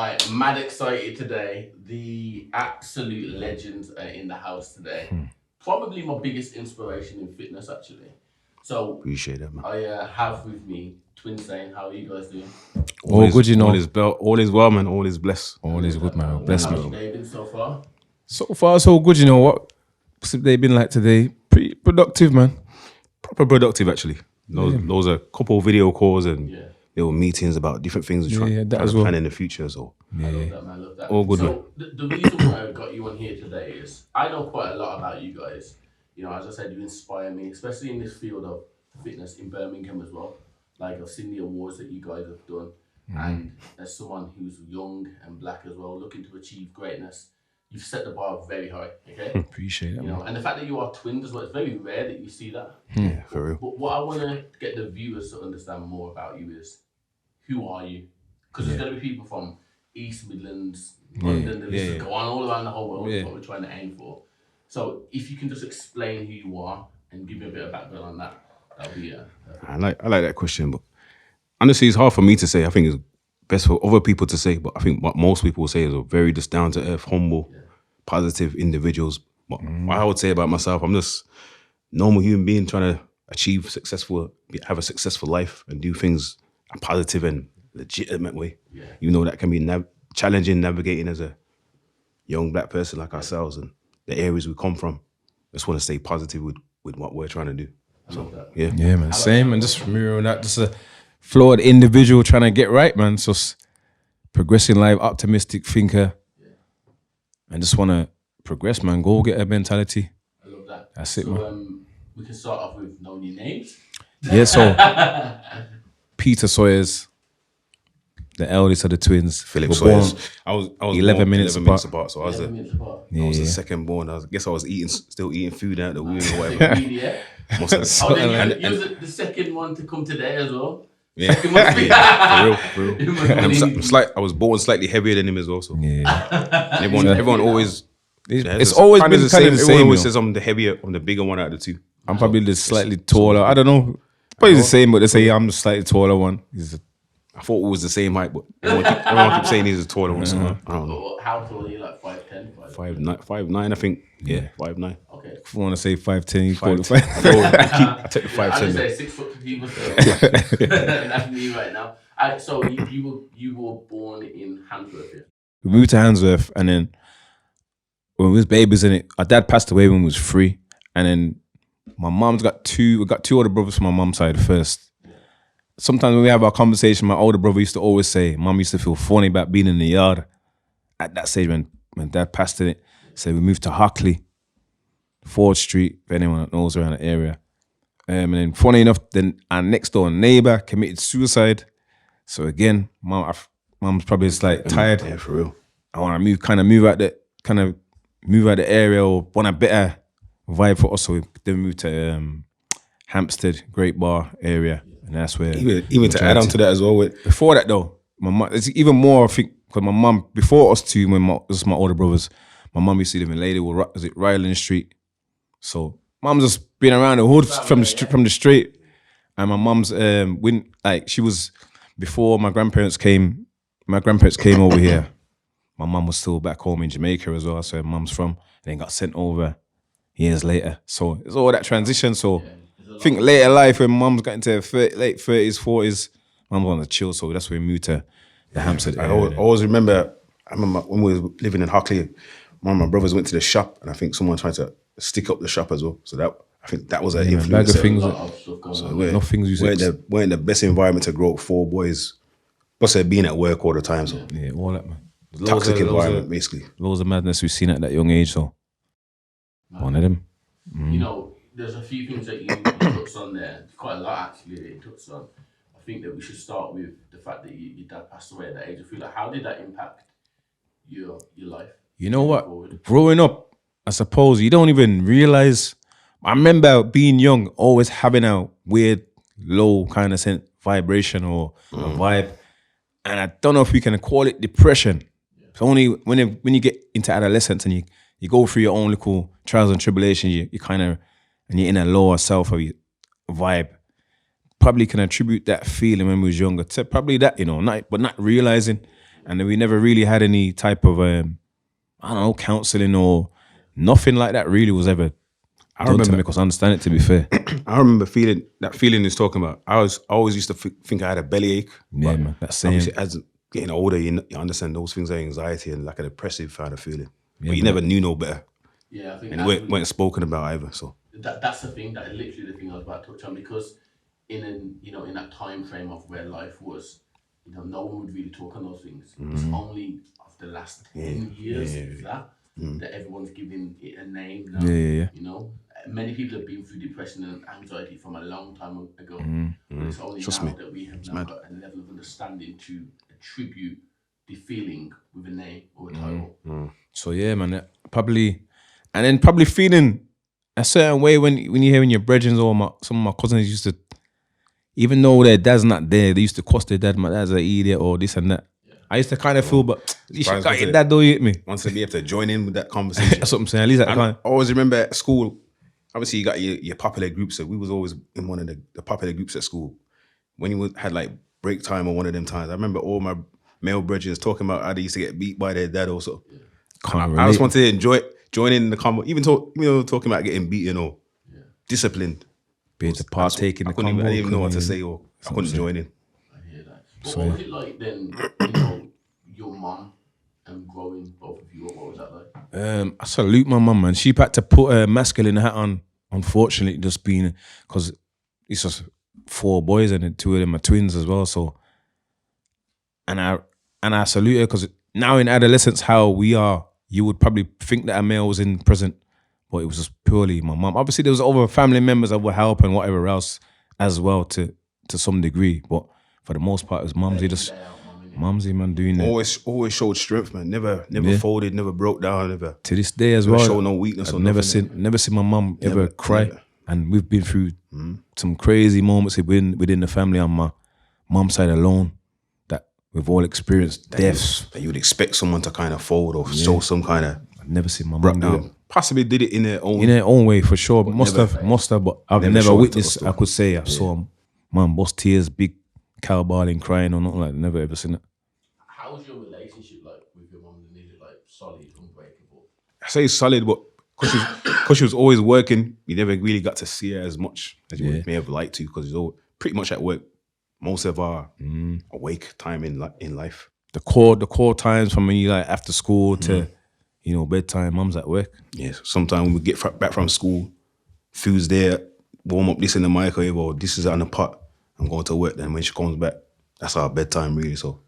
Alright, mad excited today. The absolute legends are in the house today. Probably my biggest inspiration in fitness, actually. So appreciate that, man. I have with me Twinsane. How are you guys doing? All good, you know. All is well, man. All is blessed. All is good, man. Bless How's your me. day been so far? So far, so good, you know. What's the day been like today? Pretty productive, man. Proper productive, actually. Those are a couple of video calls and little meetings about different things we're trying to plan in the future. So I love that, man. I love that. All good, So the reason why I got you on here today is I know quite a lot about you guys. You know, as I said, you inspire me, especially in this field of fitness in Birmingham as well. Like, I've seen the awards that you guys have done. And as someone who's young and black as well, looking to achieve greatness, you've set the bar very high, okay? Appreciate it, You know, and the fact that you are twins as well, it's very rare that you see that. yeah, for real. But what I want to get the viewers to understand more about you is, who are you? Because there's going to be people from East Midlands, London, the list go on all around the whole world, is what we're trying to aim for. So if you can just explain who you are and give me a bit of background on that, that'll be I like that question, but honestly, it's hard for me to say. I think it's best for other people to say, but I think what most people will say is a very just down to earth, humble, positive individuals. But what I would say about myself, I'm just a normal human being trying to have a successful life and do things a positive and legitimate way. Yeah. Even though that can be challenging navigating as a young black person like ourselves and the areas we come from. I just want to stay positive with what we're trying to do. So, yeah, man. Same, and just mirroring that, just a flawed individual trying to get right, man. So progressing life, optimistic thinker, and just want to progress, man. Go get a mentality. I love that. That's it, man. We can start off with knowing your names. Yeah, so Peter Sawyers, the eldest of the twins. Philip Sawyers. I was 11 minutes apart. So I was the second born. I guess I was still eating food out the womb or whatever. You was the second one to come today as well. Yeah, for real. And I was born slightly heavier than him as well. So everyone always. It's always been kind of the same. Everyone always says I'm the bigger one out of the two. I'm probably the slightly taller. I don't know. Probably the same, but they say I'm the slightly taller one. I thought we was the same height, but everyone keeps saying he's a taller one. So I don't know. How tall are you? Like 5'10"? 5'9", I think. Yeah, 5'9". Okay. If you want to say 5'10", you call it 5'10". I take the 5'10". I just say 6 foot for people. So that's me right now. So you were born in Handsworth, yeah? We moved to Handsworth, and then when we was babies in it, our dad passed away when we was 3, and then my mom's got two older brothers from my mom's side first. Sometimes when we have our conversation, my older brother used to always say, Mom used to feel funny about being in the yard at that stage when dad passed in it. So we moved to Hockley, Ford Street, if anyone knows around the area. And then funny enough, then our next door neighbor committed suicide. So again, mom's probably just like tired. Yeah, for real. I want to move out the area or want a better vibe for us. So we then moved to Hampstead, Great Bar area. And that's where even to add on to that as well. Before that though, my mom, it's even more, I think, because my mom, before us two, when it was my older brothers, my mom used to live in Ladywood, was it Ryland Street? So mom's just been around the hood from the street. And my mom's she was, before my grandparents came over here, my mom was still back home in Jamaica as well. So mom's from, and then got sent over years later. So it's all that transition. So I think later life when mum's got into late 30s, 40s, mum wanted to chill, so that's when we moved to the Hampstead area. I always remember when we were living in Hockley, one of my brothers went to the shop and I think someone tried to stick up the shop as well. So I think that was an influence. We're in the best environment to grow up, 4 boys. Plus being at work all the time. So yeah, all that, man. Toxic environment, basically. Loads of madness we've seen at that young age, so one of them. You know, there's a few things that you touched on there. Quite a lot actually that you touched on. I think that we should start with the fact that your dad passed away at that age. I feel like, how did that impact your life? You know what? Growing up, I suppose you don't even realize. I remember being young, always having a weird, low kind of vibration or a vibe, and I don't know if we can call it depression. It's only when you get into adolescence and you go through your own little trials and tribulations, you kind of, and you're in a lower self or vibe, probably can attribute that feeling when we was younger to probably that, not realizing. And then we never really had any type of, I don't know, counselling or nothing like that really was ever done to make us understand it, to be fair. I remember feeling he's talking about. I always used to think I had a bellyache. Yeah, man, that's same. Obviously, as getting older, you understand those things are anxiety and like a depressive kind of feeling. Yeah, but you never knew no better. Yeah, I think and it weren't spoken about either. So that's the thing. That is literally the thing I was about to touch on, because in that time frame of where life was, no one would really talk on those things. It's only of the last 10 years that everyone's giving it a name now. Many people have been through depression and anxiety from a long time ago, but it's only now that we have now got a level of understanding to attribute the feeling with a name or a title. So yeah, man, probably feeling a certain way when you're hearing your brethren or some of my cousins used to, even though their dad's not there, they used to cuss their dad, my dad's an idiot or this and that. I used to kind of feel, but you should got your dad, don't you hit me? Wants to be able to join in with that conversation. That's what I'm saying. At least I always remember at school, obviously you got your popular groups, so we was always in one of the popular groups at school. When you had like break time or one of them times, I remember all my male brethren talking about how they used to get beat by their dad also. I just wanted to join in the convo, even talking about getting beaten or disciplined. Being to partake in the convo. I didn't even know what to say, or I couldn't join in. I hear that. What was it like then, your mum and growing both of you? What was that like? I salute my mum, man. She had to put a masculine hat on, unfortunately, just being, because it's just 4 boys and then 2 of them are twins as well. So, and I salute her, because now in adolescence, how we are, you would probably think that a male was in present, but it was just purely my mum. Obviously, there was other family members that would help and whatever else as well to some degree, but for the most part, it was Mumsy, man, doing that. Always showed strength, man. Never folded, never broke down, never. To this day as well, showed no weakness. I've never seen my mum ever cry, and we've been through some crazy moments within the family on my mum's side alone. We've all experienced deaths. That you would expect someone to kind of fold or show some kind of. I've never seen my mum do it. Possibly did it in their own way for sure. Must have, but I've never witnessed. I could say I saw mum bust tears, big cowballing, crying or nothing like that. Never ever seen it. How was your relationship like with your mum? Is it like solid, unbreakable? I say solid, but because she was always working, you never really got to see her as much as you may have liked to, because she was pretty much at work most of our awake time in life. The core times from when you like after school to bedtime, mum's at work. Yes, sometimes when we get back from school, food's there, warm up this in the microwave or this is on the pot. I'm going to work. Then when she comes back, that's our bedtime really. So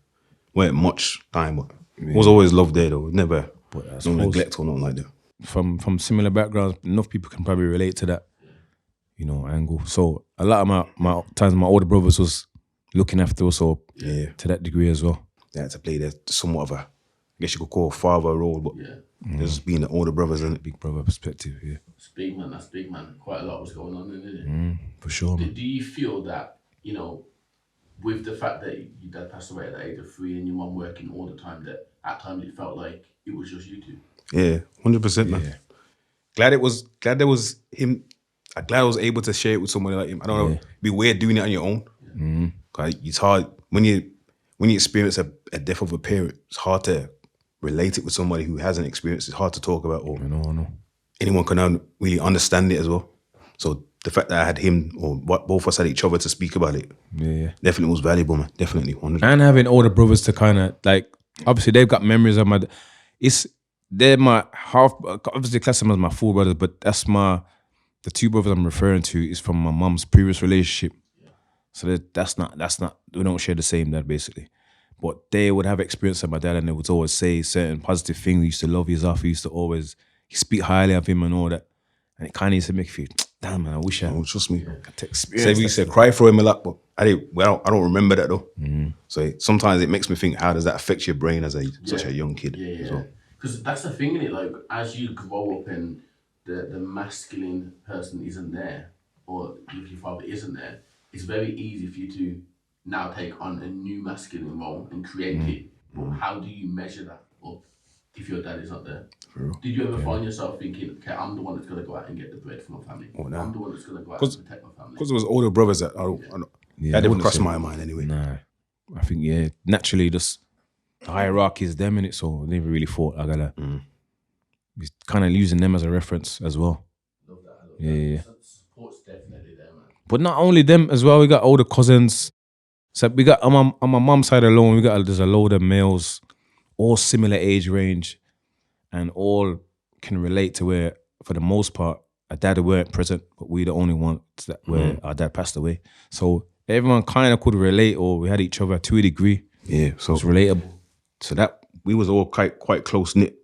weren't much time, but was always love there though. Never no neglect or nothing like that. From similar backgrounds, enough people can probably relate to that, angle. So a lot of my times, my older brothers was looking after us, or to that degree as well. They had to play there somewhat of a, I guess you could call a father role, but just being the older brothers and big brother perspective. Yeah, it's big, man. That's big, man. Quite a lot was going on, isn't it? For sure. Do you feel that with the fact that your dad passed away at the age of 3 and your mum working all the time, that at times it felt like it was just you two? Yeah, 100%, man. Yeah. Glad there was him. I'm glad I was able to share it with somebody like him. I don't know, it'd be weird doing it on your own. Cause it's hard when you experience a death of a parent. It's hard to relate it with somebody who hasn't experienced. It's hard to talk about, or I know. Anyone can really understand it as well. So the fact that I had him, or both of us had each other to speak about it, definitely was valuable, man. Definitely, 100%. And having older brothers to kind of like, obviously they've got memories of they're my half. Obviously, class them as my full brothers, but the 2 brothers I'm referring to is from my mum's previous relationship. So that's not. We don't share the same dad basically, but they would have experience of my dad, and they would always say certain positive things. He used to love his off. He used to always speak highly of him and all that, and it kind of used to make you feel, damn man, I wish I. Trust me. Say we used to cry for him a lot, but I don't remember that though. So sometimes it makes me think, how does that affect your brain as such a young kid? As well? Because that's the thing, innit? Like as you grow up and the masculine person isn't there, or if your father isn't there, it's very easy for you to now take on a new masculine role and create it. But how do you measure that? Or if your dad is not there? Did you ever find yourself thinking, okay, I'm the one that's going to go out and get the bread for my family? I'm the one that's going to go out and protect my family? Because there was older brothers that that didn't cross my mind anyway. Nah, I think naturally just the hierarchy is them in it, so I never really thought I gotta be kind of using them as a reference as well. Love that. I love Yeah. that. Support's definitely there, man. But not only them as well, we got older cousins. So we got on my mum's side alone, there's a load of males, all similar age range, and all can relate to where, for the most part, our dad weren't present, but we the only ones that where our dad passed away. So everyone kind of could relate, or we had each other to a degree. Yeah, so It's relatable. So that we was all quite close knit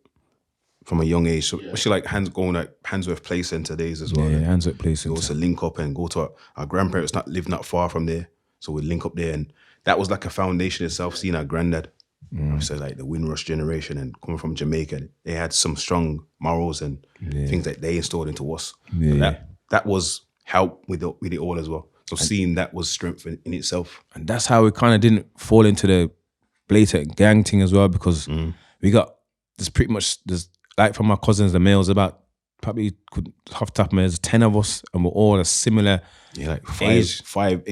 from a young age. So especially like Handsworth Play Centre days as well. Yeah, Handsworth Play We Centre. also link up and go to our grandparents live not far from there. So we'd link up there, and that was like a foundation itself, seeing our granddad. So like the Windrush generation and coming from Jamaica, they had some strong morals and things that they installed into us. So that was help with it all as well. So seeing that was strength in itself. And that's how we kind of didn't fall into the blatant gang thing as well, because there's like from my cousins, the males, about probably half top there's 10 of us, and we're all a similar like age. 5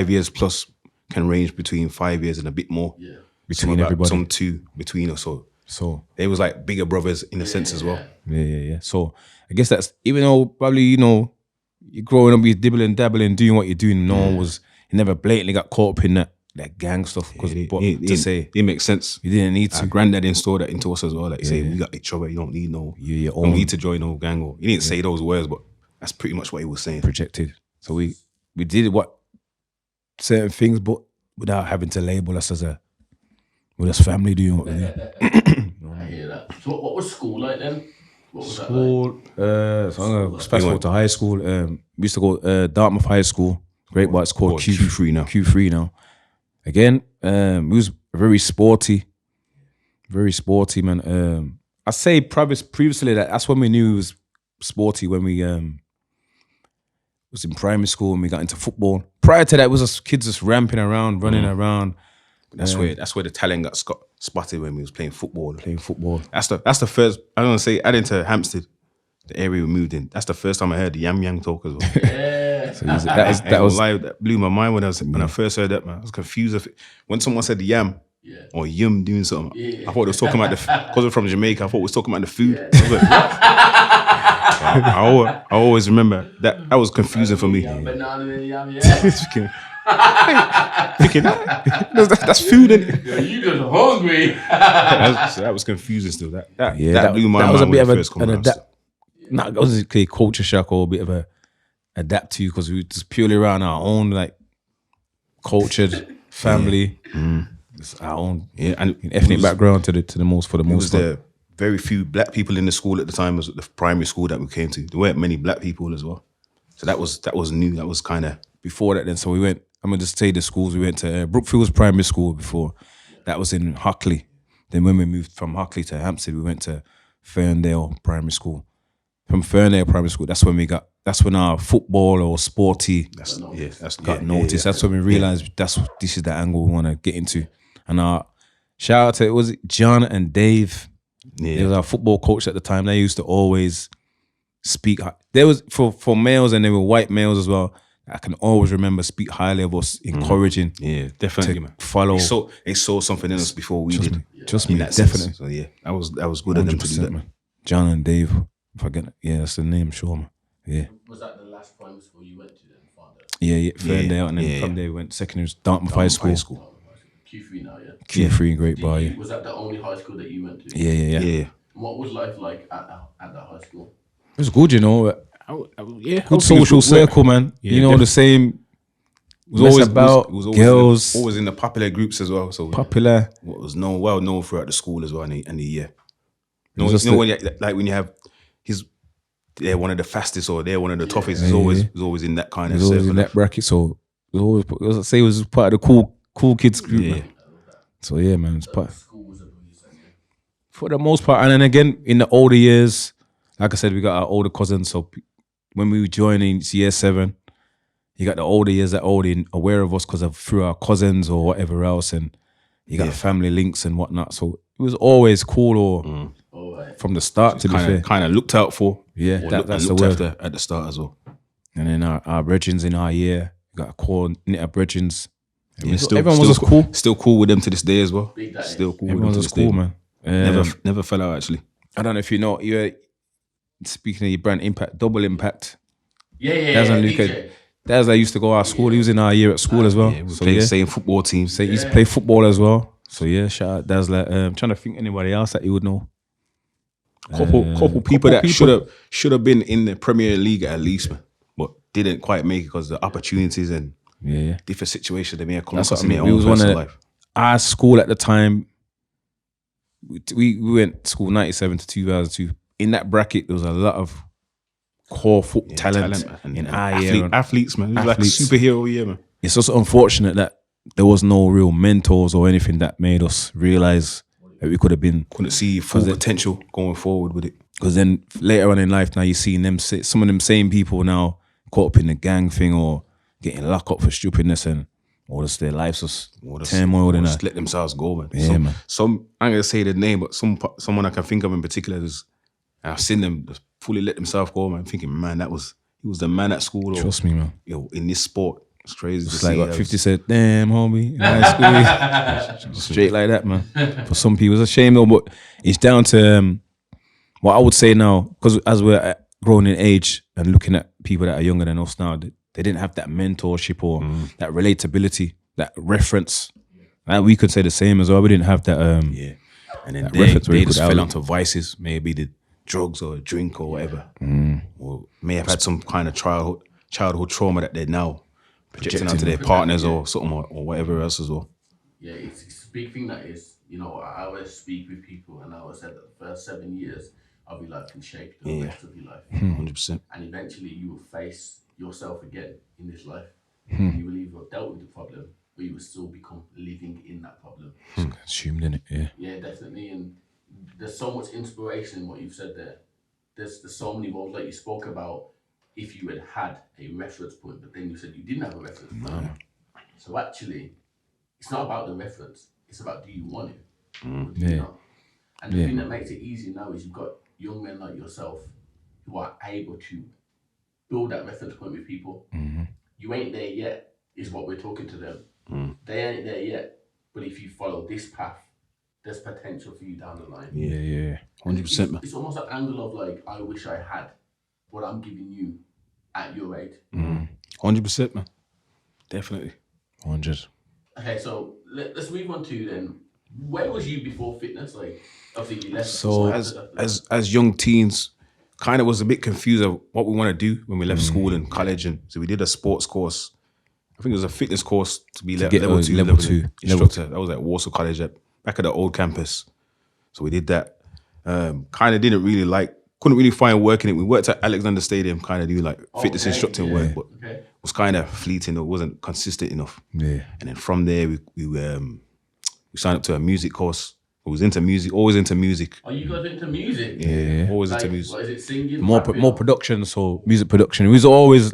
years plus can range between 5 years and a bit more. Yeah. Between everybody. Some 2 between us. So they was like bigger brothers in a sense as well. Yeah. So I guess that's, even though probably, you're growing up, you're dibbling, dabbling, doing what you're doing, no one was, you never blatantly got caught up in that gang stuff. Because it makes sense. You didn't need to. Our granddad installed that into us as well. Like say, we got each other. You don't need you don't need to join no gang. Or he didn't say those words, but that's pretty much what he was saying. Projected. So we did what certain things, but without having to label us as family doing what we do. I hear that. So what was school like then? What was School, so I'm going to fast forward to high school. We used to go Dartmouth High School. Great, but it's called Q3 now. Q3 now. Again, we was very sporty, man. I say previously that's when we knew it was sporty, when we was in primary school and we got into football. Prior to that, it was us kids just ramping around, running around. That's where the talent got spotted when we was playing football. That's That's the first. I don't want to say adding to Hampstead, the area we moved in. That's the first time I heard the yam talk as well. Yeah. So that blew my mind when I first heard that, man. I was confused when someone said the yam or yum doing something. I thought it was talking about because we're from Jamaica. I thought it was talking about the food. I always remember that was confusing for me. Banana and yam, Thinking that's food. You just hungry. That was confusing still. That blew my mind. That was a bit of an it was a culture shock, or a bit of a adapt to, because we were just purely around our own like cultured family, just our own and ethnic background for the most part. There very few black people in the school at the time. Was the primary school that we came to. There weren't many black people as well, so that was new. That was kind of before that. Then so we went. I'm gonna just say the schools we went to. Brookfield's primary school before. That was in Hockley. Then when we moved from Hockley to Hampstead, we went to Ferndale Primary School. From Ferndale Primary School, that's when our football or sporty got noticed. That's when we realized this is the angle we want to get into. And our shout out to, was it John and Dave? They was our football coach at the time. They used to always speak. There was for males, and they were white males as well. I can always remember speak highly of us, encouraging. Yeah, definitely, man. Follow. They saw something in us before we did. Trust me, Sense. definitely. So yeah, that was good of them to do that, man. John and Dave. If I get that's the name, sure, man. Yeah. Was that the last primary school you went to then? Yeah, Ferndale, and then from there we went secondary, Dartmouth High School. Q3 now, yeah. Q3 Great Bar. Yeah. Was that the only high school that you went to? Yeah. What was life like at that high school? It was good, good social circle, man. Yeah, the same. It was always girls, always in the popular groups as well. So popular. What was well known throughout the school as well, and the year. When you have they're one of the fastest or they're one of the toughest. It's always in that kind of circle. Always in that bracket. So it was part of the cool kids group. Yeah. Man. So yeah, man, it's part. For the most part, and then again in the older years, like I said, we got our older cousins. So when we were joining year 7, you got the older years that are already aware of us because of through our cousins or whatever else, and you got family links and whatnot. So it was always cool from the start. Kind of looked out for. Yeah, that's the word at the start as well. And then our brethrens in our year, we got a core knit of brethrens, Yeah, everyone was just cool. Still cool with them to this day as well. Big that is. Still cool Everyone with them was to this cool, day. man. Never fell out actually. I don't know if you know, you're speaking of your brand Impact, Double Impact. Yeah. That's on DJ. Luca. That's I used to go to our school. He was in our year at school as well. Yeah, we So played the same football team. he used to play football as well. So yeah, shout out. That's like trying to think anybody else that you would know. Couple people that should have been in the Premier League at least, man, but didn't quite make it because of the opportunities and different situations they may have come across in their own personal life. Our school at the time, we went to school 97 to 2002. In that bracket, there was a lot of core foot talent in our year. Athletes, man. It was like a superhero year, man. It's just unfortunate that there was no real mentors or anything that made us realize that we could have been. Couldn't see full potential going forward with it. Because then later on in life, now you're seeing them, some of them same people now caught up in the gang thing or getting locked up for stupidness and all this, their lives just turmoil and just let themselves go, man. Yeah, man. Some, I'm gonna say the name, but someone I can think of in particular is, I've seen them just fully let themselves go, man. Thinking, man, he was the man at school. Trust me, man. In this sport, it's crazy. It's like what 50 said, damn, homie, in high school. Straight like that, man. For some people, it's a shame though, but it's down to what I would say now, because as we're growing in age and looking at people that are younger than us now, they didn't have that mentorship or that relatability, that reference. And we could say the same as well. We didn't have that. And then they just fell onto vices, maybe the drugs or drink or whatever, or may have had some kind of childhood trauma that they're now projecting onto their partners or something or whatever else as well. Yeah, it's a big thing that is, I always speak with people and I always said that the first 7 years of your life can shape the rest of your life. 100%. And eventually you will face yourself again in this life. You will either have dealt with the problem or you will still become living in that problem. Assumed in it, yeah. Yeah, definitely. And there's so much inspiration in what you've said there. There's so many roles like you spoke about if you had a reference point, but then you said you didn't have a reference point. So actually, it's not about the reference. It's about, do you want it? Or do you not? And the thing that makes it easier now is you've got young men like yourself who are able to build that reference point with people. You ain't there yet, is what we're talking to them. They ain't there yet, but if you follow this path, there's potential for you down the line. Yeah. 100%, man. It's almost an angle of like, I wish I had what I'm giving you at your age. 100%, man. Definitely. 100. Okay, so let's move on to then. Where was you before fitness? Like, obviously you left. So as young teens, kind of was a bit confused of what we want to do when we left school and college, and so we did a sports course. I think it was a fitness course to be level two instructor. That was at Warsaw College back at the old campus. So we did that. Kind of couldn't really find work in it. We worked at Alexander Stadium, kind of do like fitness instructing work, but it was kind of fleeting. It wasn't consistent enough. Yeah. And then from there, we signed up to a music course. I was into music, always into music. Are you guys into music? Yeah, always into music. What is it, singing? More production, so music production. It was always,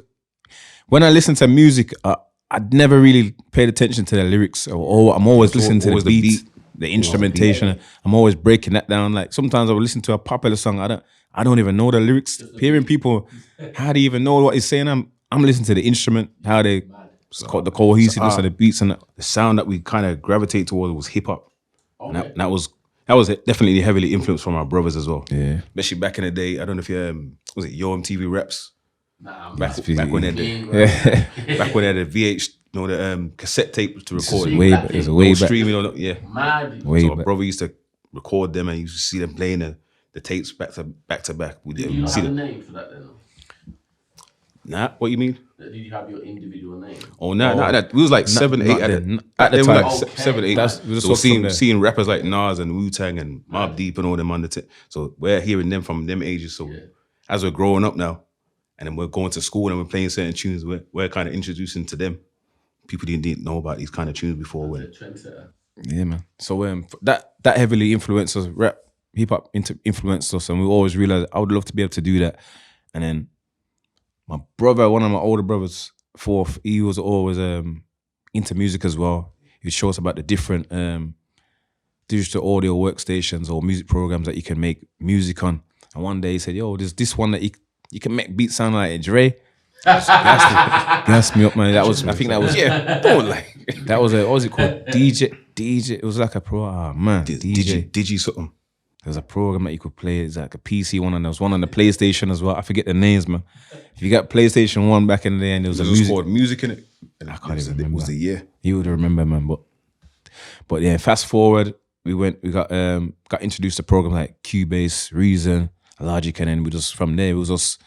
when I listened to music, I'd never really paid attention to the lyrics. Or I'm always listening to the beat, the instrumentation. I'm always breaking that down. Like sometimes I would listen to a popular song. I don't even know the lyrics. Hearing people, how do you even know what he's saying? I'm listening to the instrument, how they the cohesiveness of the beats, and the sound that we kind of gravitate towards was hip hop. And that was definitely heavily influenced from our brothers as well. Yeah, especially back in the day. I don't know if you was it Yo MTV Raps? Nah, back when they had the VH, the cassette tape to record. It's way back. Streaming, Mad. So our brother used to record them, and you used to see them playing the tapes back to back. Did you have a name for that then? Nah, what you mean? Did you have your individual name? Oh, that we was like 7, 8 at the time. Like 7, 8. So seeing rappers like Nas and Wu-Tang and Mobb Deep and all them on the tip. So we're hearing them from them ages. So as we're growing up now, and then we're going to school and we're playing certain tunes, we're kind of introducing to them. People didn't know about these kind of tunes before. Yeah, man. So that heavily influenced us. Rap, hip hop influenced us, and we always realized I would love to be able to do that. And then my brother, one of my older brothers, fourth, he was always into music as well. He would show us about the different digital audio workstations or music programs that you can make music on. And one day he said, "Yo, there's this one that you can make beats sound like Dre." Gassed me up, man. That was, I think that was, Don't like that was a, what was it called? DJ. It was like a pro, man. DJ. Digi something. There's a program that you could play. It's like a PC one, and there was one on the PlayStation as well. I forget the names, man. If you got PlayStation 1 back in the day, and there was a music called music in it. And I can't even remember. It was the year. You would remember, man. But yeah, fast forward, we got introduced to programs like Cubase, Reason, Logic, and then we just from there it was just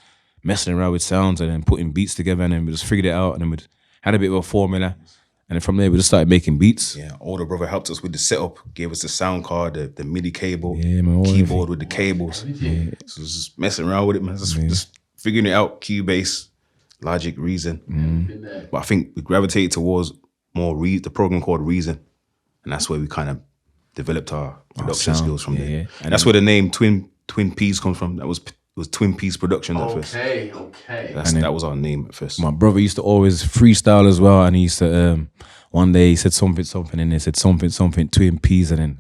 messing around with sounds and then putting beats together, and then we just figured it out, and then we had a bit of a formula, and then from there we just started making beats. Yeah, older brother helped us with the setup, gave us the sound card, the MIDI cable, man, keyboard with the cables. Yeah. So just messing around with it, man. Just figuring it out. Cubase, Logic, Reason. But I think we gravitated towards more the program called Reason, and that's where we kind of developed our production skills from there. Yeah. And that's where the name Twin Peas comes from. It was Twin Peas Productions at first. Okay. That was our name at first. My brother used to always freestyle as well, and he used to one day he said something, and they said something, Twin Peas, and then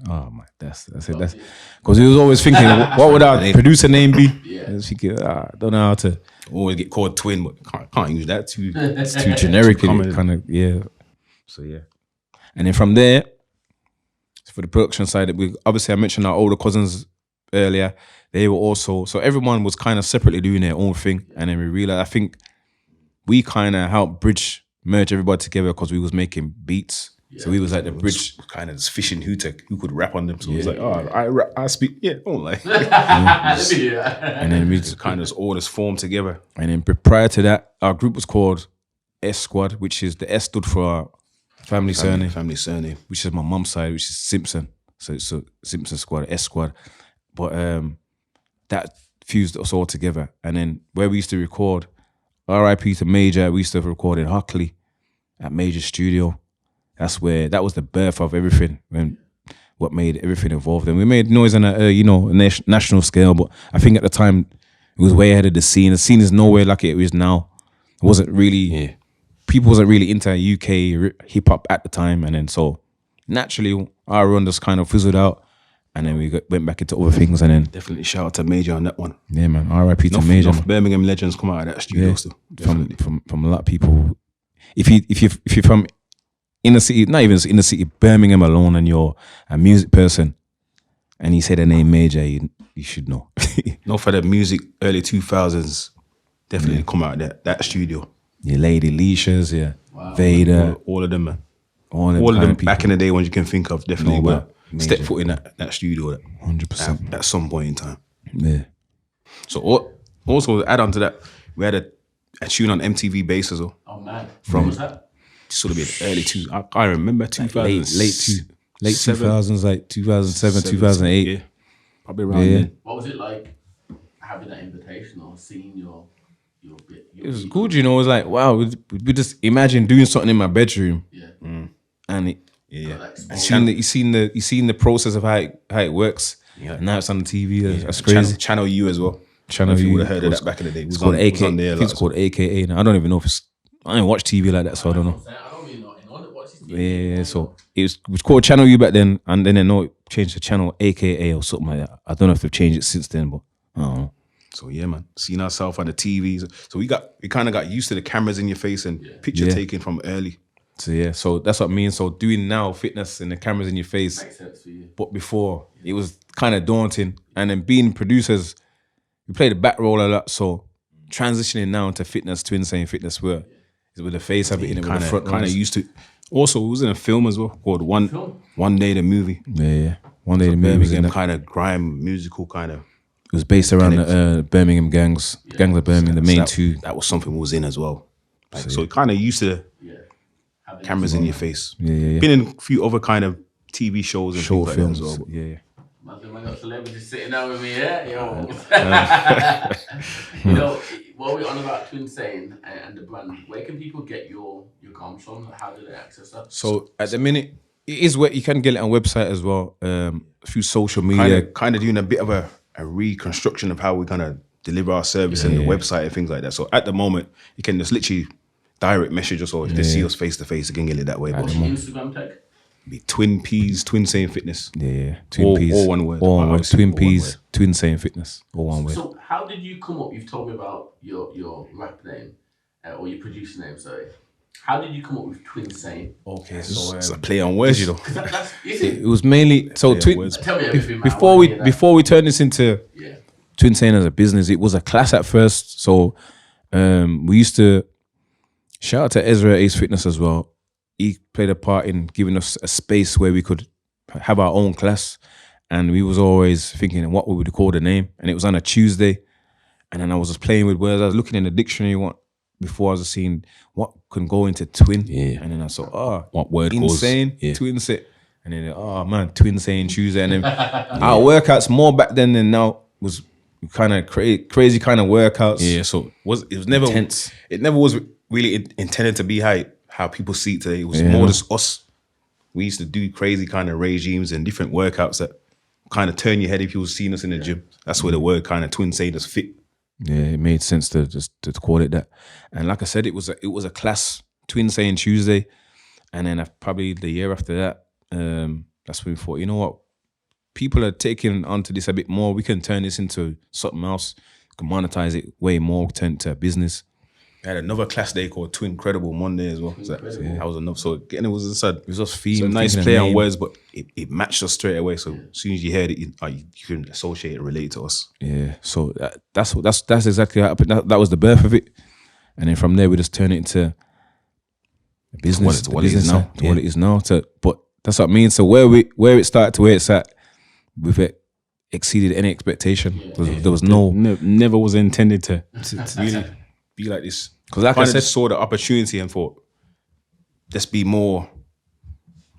that's because he was always thinking, what would our producer name be? Yeah. I was thinking, I don't know how to. Always get called Twin, but can't use that too. It's too generic, kind of, yeah. So yeah, and then from there, for the production side, I mentioned our older cousins earlier. They were also, so everyone was kind of separately doing their own thing, and then we realized, I think we kind of helped merge everybody together because we was making beats. Yeah. So we was like the bridge, kind of just fishing who could rap on them. So it was like, I speak, don't like. And then we just kind of all just formed together. And then prior to that, our group was called S Squad, which is the S stood for our family surname, which is my mum's side, which is Simpson. So it's a Simpson Squad, S Squad. But that fused us all together. And then where we used to record, RIP to Major, we used to record in Hockley at Major Studio. That was the birth of everything, what made everything evolve. And we made noise on a national scale, but I think at the time it was way ahead of the scene. The scene is nowhere like it is now. It wasn't really, people wasn't really into UK hip hop at the time. And then so naturally our run just kind of fizzled out. And then we went back into other things, and then definitely shout out to Major on that one. Yeah, man. R.I.P. to Major. Birmingham legends come out of that studio still. From a lot of people. If you're from inner city, not even inner city, Birmingham alone, and you're a music person, and you say the name Major, you should know. No, for the music early 2000s, definitely come out of that studio. Your Lady Leishas, Vader, all of them, man. All of them back in the day, ones you can think of, definitely. Step Major. foot in that studio 100% at some point in time. Yeah. So also add on to that, we had a tune on MTV Bass as well. Oh man, from what was that? Sort of early I remember 2000s, late 2000s, like 2007, 2008. Yeah, probably around then. What was it like having that invitation or seeing your bit? It was good, It was like, wow, we just imagine doing something in my bedroom. Yeah. And it. Yeah, you seen the process of how it works. Yeah, and now it's on the TV. That's crazy. Channel U as well. Channel U. You would have heard of that back in the day. It's called AKA. It's called AKA. Now I don't even know if it's. I didn't watch TV like that, so I don't know. I don't really know anyone that watches TV. Yeah, so it was called Channel U back then, and then it changed to Channel AKA or something like that. I don't know if they've changed it since then, but I don't know. So yeah, man, seeing ourselves on the TVs. So we kind of got used to the cameras in your face and picture taking from early. So yeah, so that's what I mean. So doing now fitness and the cameras in your face, makes sense for you. But before it was kind of daunting, and then being producers, we play the back role a lot. So transitioning now into fitness, Twinsane Fitness, where is with the face of it in it, with the front kind of used to. Also, it was in a film as well called One Day the Movie. Yeah. One Day the Movie. Birmingham kind of grime musical kind of. It was based around the Birmingham gangs of Birmingham, the main two. That was something we was in as well. So it kind of used to. Cameras in your face. Yeah. Been in a few other kind of TV shows and short films like as well. Yeah. I got celebrities sitting down with me, Yo. While we're on about Twinsane and the brand, where can people get your comms from? How do they access that? So at the minute, it is where you can get it on website as well, through social media. Kind of doing a bit of a reconstruction of how we're gonna deliver our service and the website and things like that. So at the moment, you can just literally direct message us, or if they see us face to face, they can get it that way. What's your Instagram tag? Be Twin Peas, Twinsane Fitness. Yeah. Twin Peas. All one word. All one word. Twin Peas, Twinsane Fitness. All one word. So how did you come up? You've told me about your rap name, or your producer name, sorry. How did you come up with Twinsane? Okay, So so it's a play on words, you know. it was mainly so Tell me everything, man. before we turned this into Yeah. Twinsane as a business, it was a class at first. So we used to shout out to Ezra Ace Fitness as well. He played a part in giving us a space where we could have our own class, and we was always thinking what we would call the name. And it was on a Tuesday, and then I was just playing with words. I was looking in the dictionary before I was seeing what can go into twin. Yeah. And then I saw, What word insane, goes? Yeah. Twinsane. And then, oh man, Twinsane Tuesday. And then our workouts more back then than now was kind of crazy kind of workouts. Yeah, so it was never Intense. It never was really intended to be how people see it today. It was more just us. We used to do crazy kind of regimes and different workouts that kind of turn your head if you was seeing us in the gym. That's where the word kind of Twinsane just fit. Yeah, it made sense to just to call it that. And like I said, it was a class, Twinsane Tuesday. And then probably the year after that, that's when we thought, you know what, people are taking onto this a bit more. We can turn this into something else. We can monetize it way more, turn it to a business. We had another class day called Twin Credible Monday as well. So that was enough. So again, it was just a theme, nice thinking play of on name. words, but it matched us straight away. So as soon as you heard it, you can associate it, relate to us. Yeah, so that's exactly what happened. That was the birth of it, and then from there we just turned it into a business. To what it is now. What it is now. But that's what I mean. So where it started to where it's at, we've exceeded any expectation. There was no Never was intended to really be like this. because like I Kind of said, just saw the opportunity and thought, let's be more,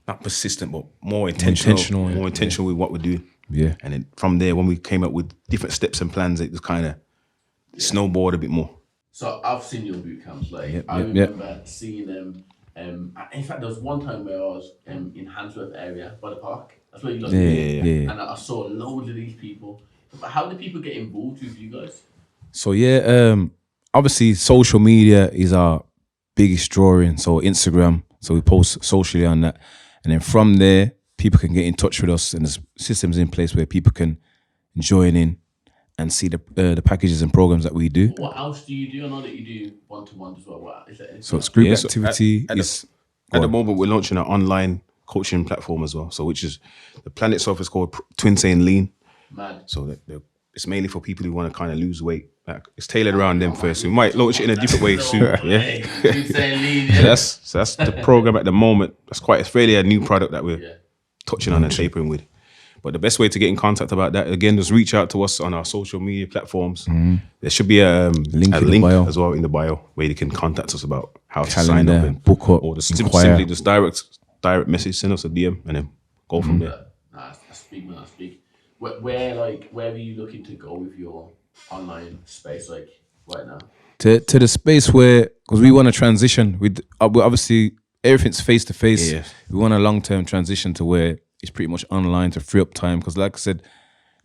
not persistent, but more intentional with what we're doing. yeah. And then from there, when we came up with different steps and plans, it was kind of snowballed a bit more. So I've seen your boot camps. Like Yep, I yep, remember seeing them. In fact, there was one time where I was in Handsworth area by the park. That's where you lot Yeah. And I saw loads of these people. But how do people get involved with you guys? So obviously social media is our biggest drawing. So Instagram, so we post socially on that, and then from there people can get in touch with us, and there's systems in place where people can join in and see the packages and programs that we do. What else do you do? I know that you do one-to-one as well. What is that? So it's group Yeah, so activity. At the moment, we're launching an online coaching platform as well. So which is, the plan itself is called Twinsane Lean. Mad. So it's mainly for people who want to kind of lose weight. Like, it's tailored around them first. We might launch it in a different way soon. Yeah. So that's the program at the moment. It's really a new product that we're touching on and tapering with. But the best way to get in contact about that, again, just reach out to us on our social media platforms. There should be a link as well in the bio where you can contact us about how to sign up and book up, or just inquire. simply just direct message, send us a DM and then go from there. That's big, man. That's big. Where are you looking to go with your online space like right now? To the space where, because we want to transition with obviously everything's face to face. We want a long-term transition to where it's pretty much online to free up time, because like I said,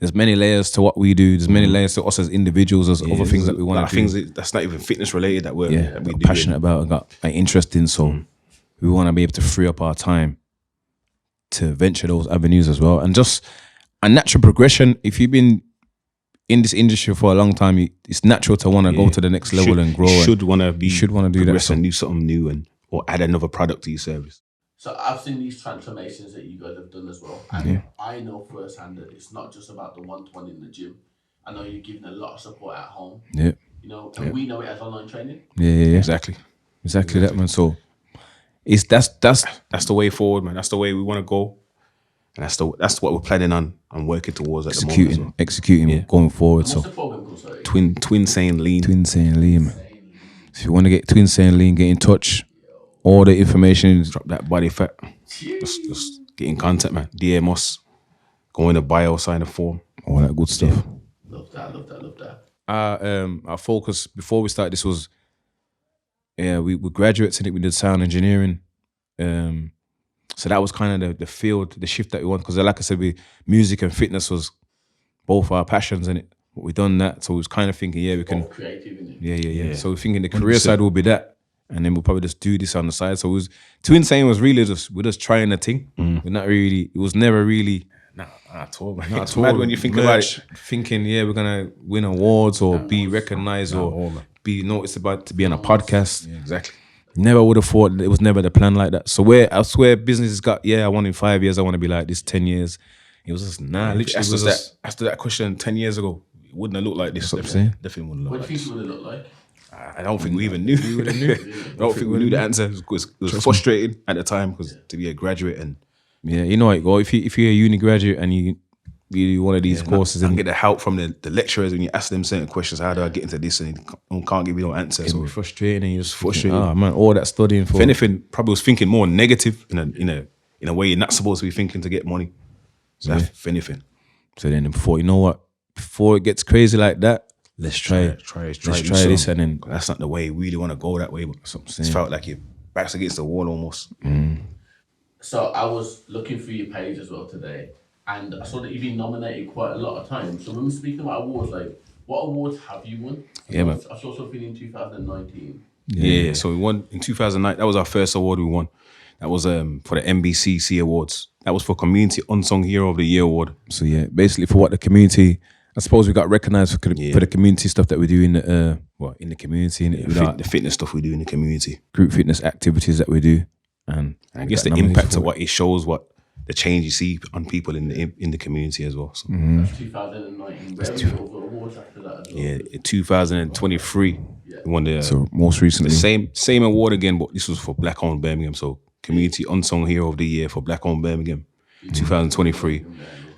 there's many layers to what we do. There's many layers to us as individuals. There's other things that we want to do. Things that's not even fitness related that we're passionate about and got an interest in. So we want to be able to free up our time to venture those avenues as well. And just a natural progression. If you've been in this industry for a long time, it's natural to want to go to the next level and grow. You should want to do that. And do something new or add another product to your service. So I've seen these transformations that you guys have done as well. And I know firsthand that it's not just about the one-to-one in the gym. I know you're giving a lot of support at home. Yeah. You know, and we know it as online training. Yeah. Exactly that, man. So that's the way forward, man. That's the way we want to go. And that's what we're planning on working towards at the moment. Executing going forward. What's the program called, sorry? Twinsane Lean. Twinsane Lean, man. So if you want to get Twinsane Lean, get in touch. All the information, Drop that body fat. Just get in contact, man. DM us. Go in the bio, sign a form. All that good stuff. Love that. Our focus before we started this was, we were graduates in it. We did sound engineering. So that was kind of the field, the shift that we want. Because like I said, music and fitness was both our passions in it. But we done that. So we was kind of thinking, we can. Both creative, innit? Yeah. So we're thinking the career side will be that. And then we'll probably just do this on the side. So Twinsane was really we're just trying a thing. We're not really, it was never really. Not at all, man. Not It's mad when you think about it. Thinking, we're going to win awards or be recognized or be noticed about to be on a podcast. Yeah, exactly. Never would have thought it was never the plan like that. So I swear business got, I want in 5 years, I want to be like this, 10 years. It was just, literally it was just, After that question 10 years ago, it wouldn't have looked like this. Definitely wouldn't look What like do you this. think it would have looked like? I don't think we even knew. I don't think we knew the answer. It was frustrating at the time because to be a graduate and you know it, go. If you're a uni graduate and you do one of these courses and and get the help from the lecturers when you ask them certain questions, how do I get into this, and they can't give you no answer. it'll So be frustrating and you're just frustrating. frustrated. Man, all that studying for. if anything, probably was thinking more negative in a way you're not supposed to be thinking to get money. So if anything, So then before it gets crazy like that, let's try this, and then that's not the way you really want to go that way. But it felt like your back's against the wall almost. So I was looking through your page as well today, and I saw that you've been nominated quite a lot of times. So when we're speaking about awards, like what awards have you won? Man. I saw something in 2019. Yeah, so we won in 2009. That was our first award we won. That was for the NBCC Awards. That was for Community Unsung Hero of the Year Award. So basically for what the community, I suppose we got recognised for the community stuff that we do in the community, The fitness stuff we do in the community. Group fitness activities that we do, and I guess the impact of what it shows, what the change you see on people in the community as well. So. That's 2019. Where were the other awards after that as well? Yeah, in 2023, we won the so most recently same award again, but this was for Black Owned Birmingham. So Community Unsung Hero of the Year for Black Owned Birmingham, 2023,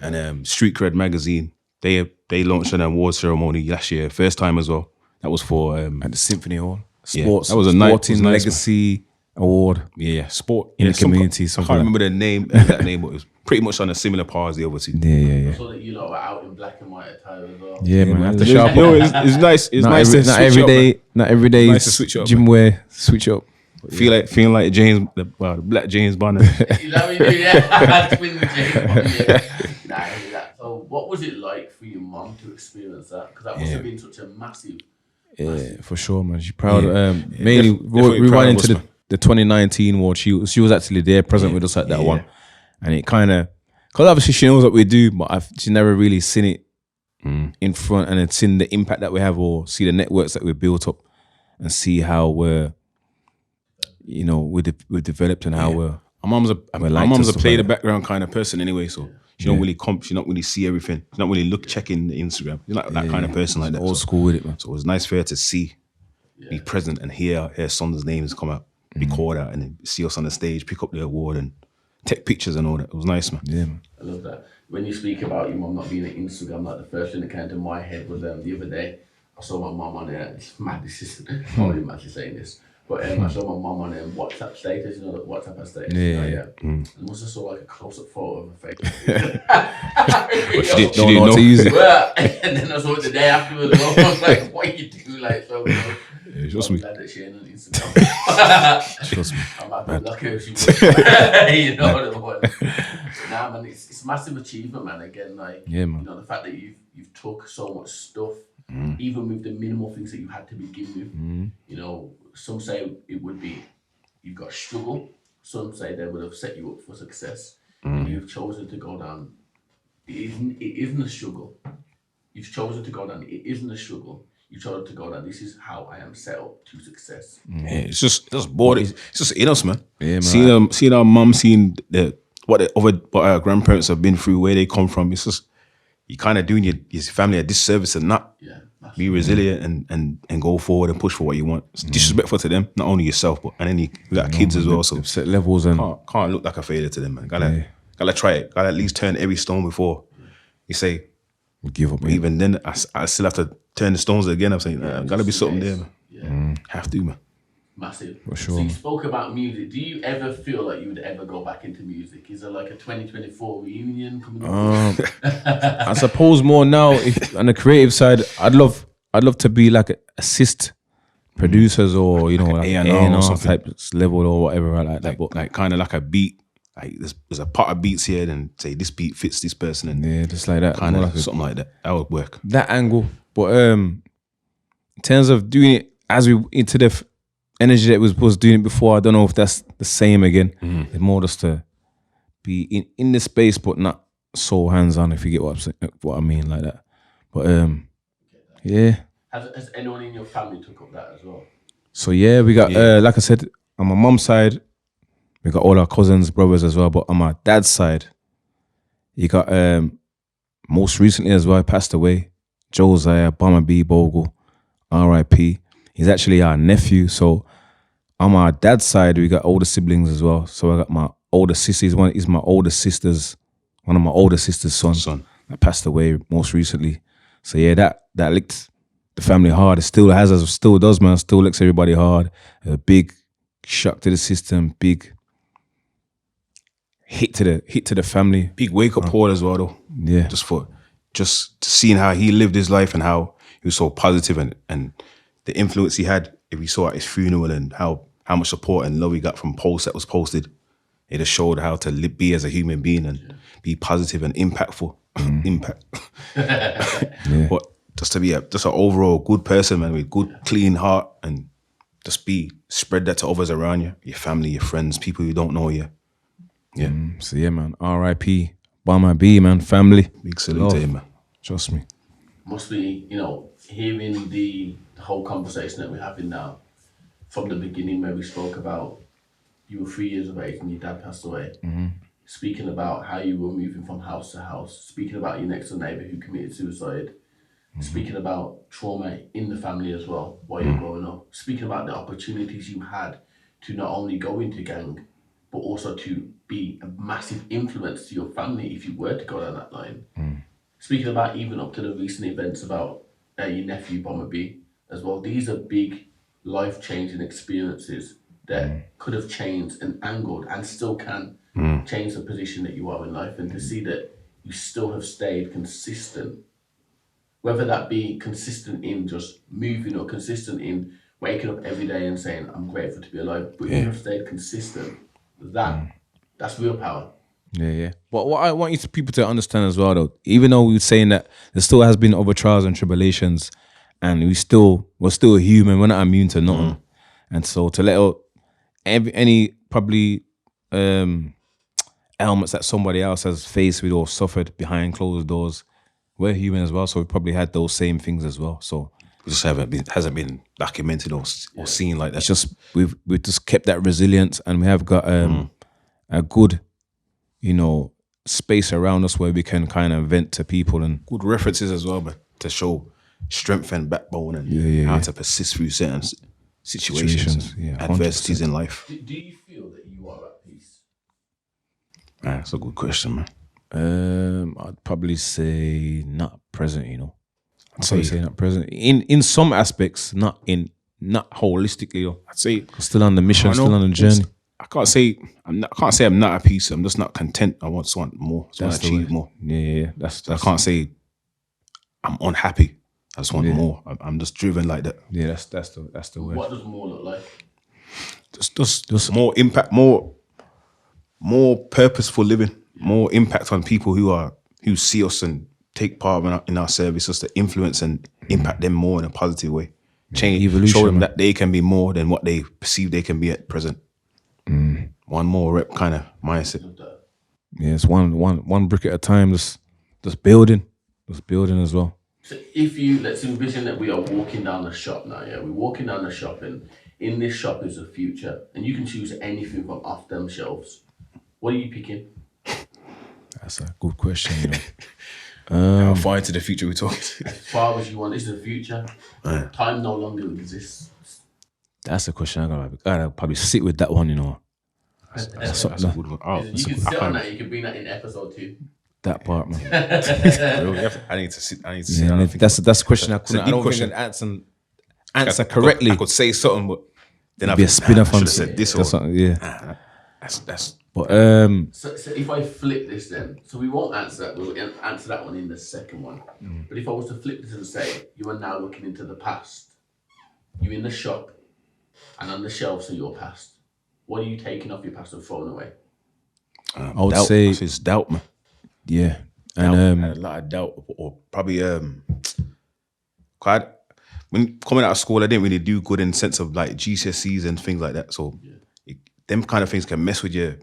and Street Cred magazine. They launched an award ceremony last year, first time as well. That was for at the Symphony Hall. Sports. That was a Sporting nice Legacy Award. Yeah, sport in the community. I can't remember the name, exact name, but it was pretty much on a similar par as the other two. Yeah. I saw that you lot were out in black and white attire as well. Yeah, man. man. Have to sharp up. It's nice. It's nice to not switch every up, day. man. Not every day. Nice to switch up, Gym wear. Switch up. Feeling like James, the black James Bond. Is that what you do? Yeah. Twin James. Nah, I hear that. So what was it like for your mum to experience that? Because that must have been such a massive. Yeah, for sure, man. She's proud. Mainly definitely rewind proud into of us, the 2019 award. She was actually there, present with us at that one, and it kind of, because obviously she knows what we do, but she's never really seen it in front, and then seen the impact that we have, or see the networks that we built up, and see how we're developed and how we're. My mum's a play the background kind of person anyway, so she don't really she not really see everything. She's not really checking the Instagram. She's not that kind of person like that. Old school with it, man. So it was nice for her to see, be present, and hear her son's names come out, be called out, and then see us on the stage, pick up the award, and take pictures and all that. It was nice, man. Yeah, man. I love that. When you speak about your mum not being on Instagram, like the first thing that came to my head was the other day, I saw my mum on there. It's mad. This is probably mad to saying this. But I saw my mum on WhatsApp status, the WhatsApp her status. And I must have saw like a close-up photo of her face. She Don't didn't know how know. to use it. Well, and then I saw it the day afterwards. I was like, what you do? Like, so, Trust I'm me. glad that she ain't on Instagram. Trust me. I'm happy lucky if she would. You know what I mean? Nah, man, it's massive achievement, man. Again, like, Yeah, man. the fact that you've took so much stuff, even with the minimal things that you had to begin with. Some say it would be you've got struggle. Some say they would have set you up for success. And you've chosen to go down. It isn't a struggle. You've chosen to go down. It isn't a struggle. You chose to go down. This is how I am set up to success. Yeah, it's just bored. It's just in us, man. Yeah, man. Seeing our mum, seeing what our grandparents have been through, where they come from. It's just you kind of doing your family a disservice and not be resilient and go forward and push for what you want. It's disrespectful to them, not only yourself, but and then we got kids as well. So set levels and can't look like a failure to them, man. Gotta try it. Gotta at least turn every stone before you say give up. But even then, I still have to turn the stones again. I'm saying, gotta be something there, man. Yeah. Have to, man. Massive. For sure. So you spoke about music. Do you ever feel like you would ever go back into music? Is there like a 2024 reunion coming up? I suppose more now. If on the creative side, I'd love to be like assist producers or like A&R type level or whatever like that. But like kind of like a beat. Like there's a part of beats here, then say this beat fits this person, and just like that, kind of like something like that. That would work. That angle, but in terms of doing it as we into the energy that was doing it before, I don't know if that's the same again. It's more just to be in the space, but not so hands on. If you get what I mean, like that. But yeah, Has anyone in your family took up that as well? So yeah, we got like I said, on my mum's side, we got all our cousins, brothers as well. But on my dad's side, you got most recently as well, passed away, Josiah Bomma B Bogle, R.I.P. He's actually our nephew. So on my dad's side, we got older siblings as well. So I got my older sister. He's my older sister's, one of my older sister's son that passed away most recently. So yeah, that licked the family hard. It still does, man. Still licks everybody hard. A big shock to the system. Big hit to the family. Big wake up call as well, though. Yeah, just seeing how he lived his life and how he was so positive and the influence he had. If we saw at his funeral and how much support and love he got from posts that was posted, it just showed how to be as a human being and be positive and impactful. Impact. But just to be just an overall good person, man, with good, clean heart, and just spread that to others around you, your family, your friends, people who don't know you. Yeah. So yeah, man. R.I.P. Bomma B, man. Family. Big salute to him, man. Trust me. Must be, hearing the whole conversation that we're having now, from the beginning where we spoke about you were 3 years of age and your dad passed away. Speaking about how you were moving from house to house, speaking about your next door neighbour who committed suicide, speaking about trauma in the family as well while you're growing up, speaking about the opportunities you had to not only go into gang, but also to be a massive influence to your family if you were to go down that line. Speaking about even up to the recent events about your nephew Bomma B as well. These are big life-changing experiences that could have changed and angled and still can change the position that you are in life, and to see that you still have stayed consistent, whether that be consistent in just moving or consistent in waking up every day and saying, I'm grateful to be alive, but you have stayed consistent. That's real power. Yeah. But what I want people to understand as well, though, even though we're saying that there still has been other trials and tribulations, and we're still human, we're not immune to nothing. And so to let out any probably ailments that somebody else has faced with or suffered behind closed doors, we're human as well, so we probably had those same things as well. So it just hasn't been documented or seen like that. It's just we've just kept that resilience, and we have got a good, space around us where we can kind of vent to people, and good references as well, man, to show strength and backbone and how to persist through certain situations adversities 100%. In life. Do you feel that you are at peace? Man, that's a good question, man. I'd probably say not present, I'd say not present. In some aspects, not holistically. I'd say still on the mission, still on the journey. I can't say I'm not at peace. I'm just not content. I just want more. I want to achieve more. Yeah. That's I can't say I'm unhappy. I just want more. I'm just driven like that. Yeah, that's the word. What does more look like? Just more impact, more purposeful living, more impact on people who see us and take part in our service, just to influence and impact them more in a positive way. Change, evolution, show them that they can be more than what they perceive they can be at present. One more rep kind of mindset. Yeah, it's one brick at a time. Just building as well. So let's envision that we are walking down the shop now. Yeah, we're walking down the shop, and in this shop is the future, and you can choose anything from off them shelves. What are you picking? That's a good question. How far into the future we talking? As far as you want. This is the future. Time no longer exists. That's a question I gotta probably sit with that one. That's a good one. You can sit on that. You can bring that in episode 2. That part, man. I need to sit. That's the question I couldn't. I don't think I can answer correctly. I could say something, but then I'd be a spin-off on said this. Yeah. That's. But So if I flip this, then we won't answer that. We'll answer that one in the second one. But if I was to flip this and say you are now looking into the past, you're in the shop, and on the shelves are your past. What are you taking off your past and throwing away? I would say it's doubt, man. Yeah, and a lot of doubt, or probably when coming out of school, I didn't really do good in the sense of like GCSEs and things like that. So them kind of things can mess with your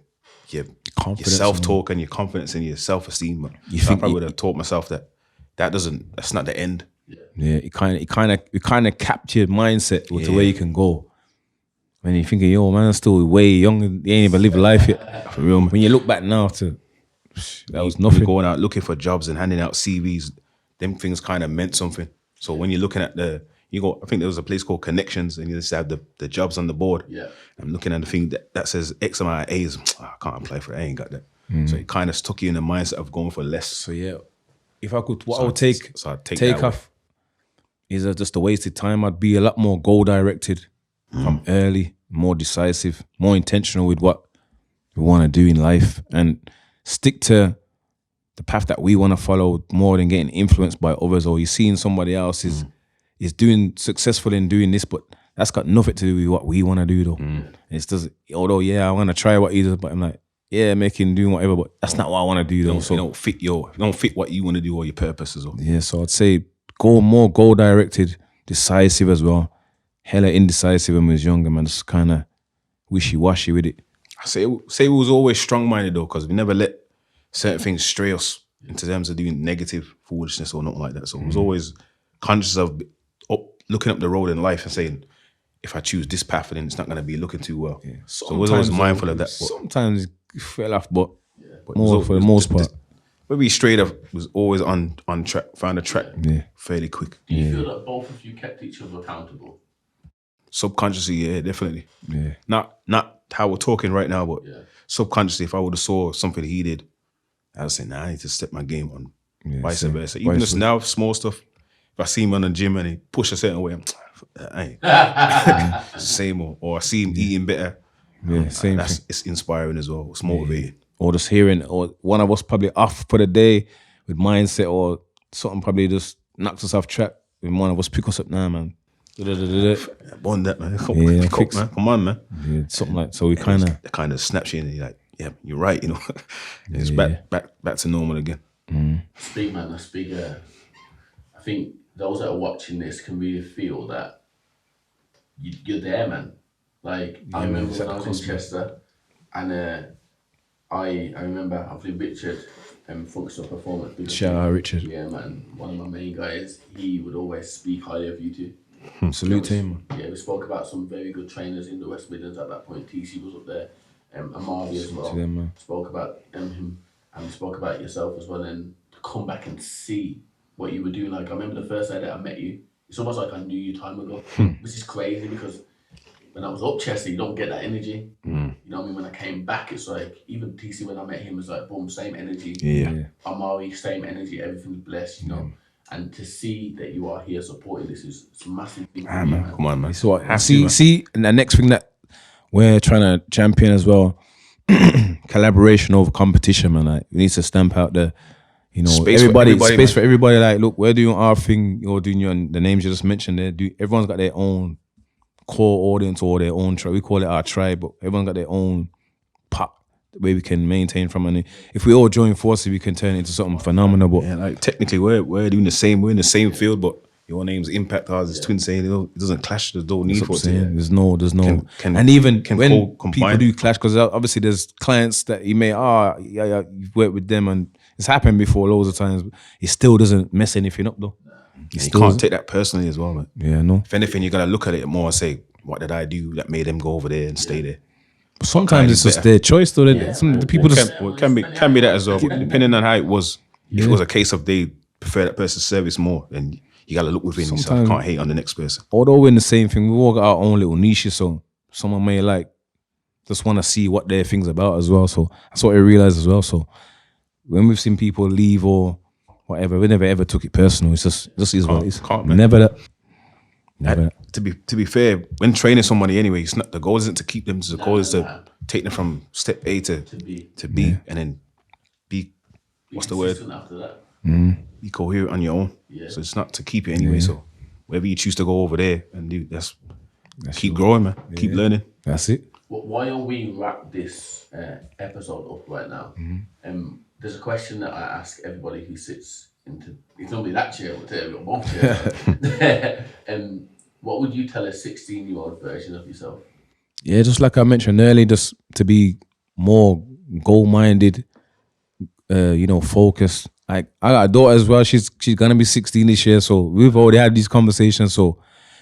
self-talk and your confidence and your self-esteem. I probably would have taught myself that's not the end. Yeah, it kind of captured mindset to where you can go. When you're thinking, yo, man, I'm still way young, you ain't even lived life yet. For real, man. When you look back now that was When nothing. you're going out looking for jobs and handing out CVs, them things kind of meant something. So when you're looking at I think there was a place called Connections, and you just have the jobs on the board. Yeah. I'm looking at the thing that says X amount of A's. I can't apply for that. I ain't got that. So it kind of stuck you in the mindset of going for less. So yeah, if I could, what So I would take I'd take that off is just a wasted time. I'd be a lot more goal directed from early, more decisive, more intentional with what we want to do in life, and stick to the path that we want to follow more than getting influenced by others, or you're seeing somebody else is doing successful in doing this, but that's got nothing to do with what we want to do though. It's just, although I want to try what he does, but I'm like, doing whatever, but that's not what I want to do though. So it don't fit what you want to do or your purpose as well. yeah, so I'd say go more goal directed, decisive as well. Hella indecisive when we was younger, man. Just kind of wishy-washy with it. I say we was always strong-minded though, because we never let certain things stray us into terms of doing negative foolishness or nothing like that. So I was always conscious of looking up the road in life and saying, if I choose this path, then it's not going to be looking too well. Yeah. So I was always mindful of that. Sometimes it fell off, but But more for the most part. Where we straight up was always on track, found a track fairly quick. Do you feel that both of you kept each other accountable? Subconsciously, yeah, definitely. Yeah. Not how we're talking right now, but subconsciously, if I would have saw something he did, I would say, nah, I need to step my game on. Vice versa. Even just now, small stuff. If I see him on the gym and he push a certain way, I ain't. Same or I see him eating better. Yeah, same thing. It's inspiring as well. It's motivating. Or just hearing, or one of us probably off for the day with mindset, or something probably just knocks us off track. And one of us pick us up now, man. Bond that, man. Fix. Man. Come on, man. Yeah, something like, so we kind of snaps you and you're like, yeah, you're right, you know. It's back to normal again. Speak, man. That's big. I think those that are watching this can really feel that you're there, man. Like, I remember when I was in Chester, and I remember obviously Richard Functional Performance. Shout out Richard. Yeah, man. One of my main guys. He would always speak highly of you two. Salute to him. Yeah, we spoke about some very good trainers in the West Midlands at that point. TC was up there, Amari as well. Them, spoke about him, and we spoke about yourself as well. And to come back and see what you were doing, like I remember the first day that I met you. It's almost like I knew you time ago, which is crazy because when I was up Chester, you don't get that energy. You know what I mean? When I came back, it's like even TC when I met him was like boom, same energy. Yeah. Amari, same energy. Everything's blessed, you know. And to see that you are here supporting this is it's a massive thing. Man. Come on, man. So I see, and the next thing that we're trying to champion as well, collaboration over competition, man. Like we need to stamp out the, space everybody, for space for everybody. Like, look, we're doing our thing. You're doing the names you just mentioned there. Everyone's got their own core audience or their own tribe. We call it our tribe, but everyone's got their own pop where we can maintain from. And if we all join forces, we can turn it into something phenomenal. But like technically, we're doing the same. We're in the same field, but your name's Impact, ours is Twinsane. It doesn't clash. There's no need for it. There's no. And even when people do clash, because obviously there's clients that you may you've worked with them, and it's happened before loads of times. But it still doesn't mess anything up though. You can't take that personally as well, man. Yeah, no. If anything, you gotta look at it more and say, what did I do that made them go over there and stay there? But sometimes it's just their choice, though. Some the people can be that as well. Depending on how it was. If it was a case of they prefer that person's service more, then you gotta look within yourself. You can't hate on the next person. Although we're in the same thing, we all got our own little niches, so someone may just want to see what their thing's about as well. So that's what I realized as well. So when we've seen people leave or whatever, we never ever took it personal. It's just is what it is. Never that. To be fair, when training somebody anyway, it's not the goal isn't to keep them. The goal is to take them from step A to B, and then be what's the word? After that. Be coherent on your own. Yeah. So it's not to keep it anyway. So wherever you choose to go over there and do, that's keep growing, man. Yeah. Keep learning. That's it. While we wrap this episode up right now, there's a question that I ask everybody who sits into. It's normally that chair, but today we've got both chairs. What would you tell a 16-year-old version of yourself? Yeah, just like I mentioned earlier, just to be more goal-minded, focused. Like I got a daughter as well. She's gonna be 16 this year, so we've already had these conversations. So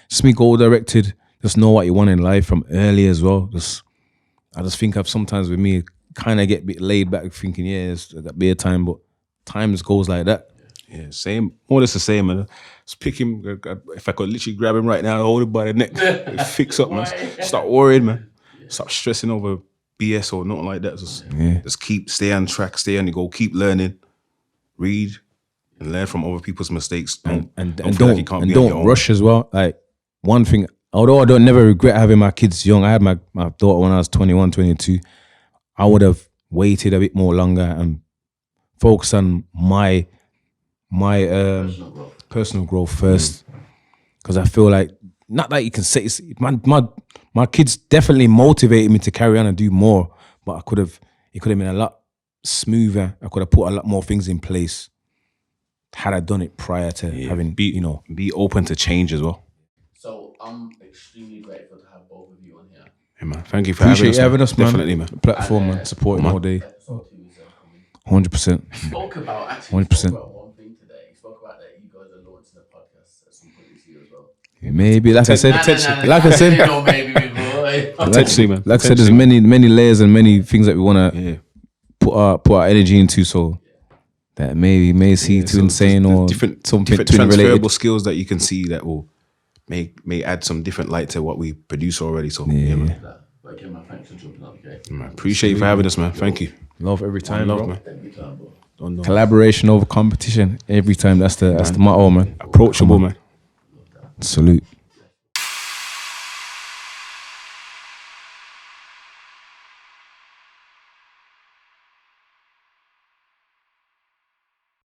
just be goal directed. Just know what you want in life from early as well. I just think I've sometimes with me kind of get a bit laid back, thinking it's that be a time, but time just goes like that. Yeah, same. More or less the same, man. Just pick him. If I could literally grab him right now, hold him by the neck, fix up, man. Start worrying, man. Stop stressing over BS or nothing like that. Just stay on track, stay on the goal, keep learning, read, and learn from other people's mistakes. Don't rush as well. Like one thing, although I don't never regret having my kids young. I had my daughter when I was 21, 22. I would have waited a bit more longer and focused on my personal growth first, because I feel like not that you can say my kids definitely motivated me to carry on and do more, but it could have been a lot smoother. I could have put a lot more things in place had I done it prior to having be open to change as well. So I'm extremely grateful to have both of you on here. Hey man, thank you for having us, man. Definitely, man. Platform, man. Supporting all day. 100%. Spoke about one thing today. He spoke about that you guys are launching a podcast at some point this year as well. Maybe, like I said, potentially, man. Like I said, there's many layers and many things that we want to put our energy into. So that may see Twinsane or different something transferable related skills that you can see that will may add some different light to what we produce already. So man. Okay, man, thanks for jumping on. Okay, man, appreciate you for having us, man. Thank you. Love every time, bro. Man. Every time, bro. Collaboration over competition every time. That's the motto, man. Approachable, man. Salute.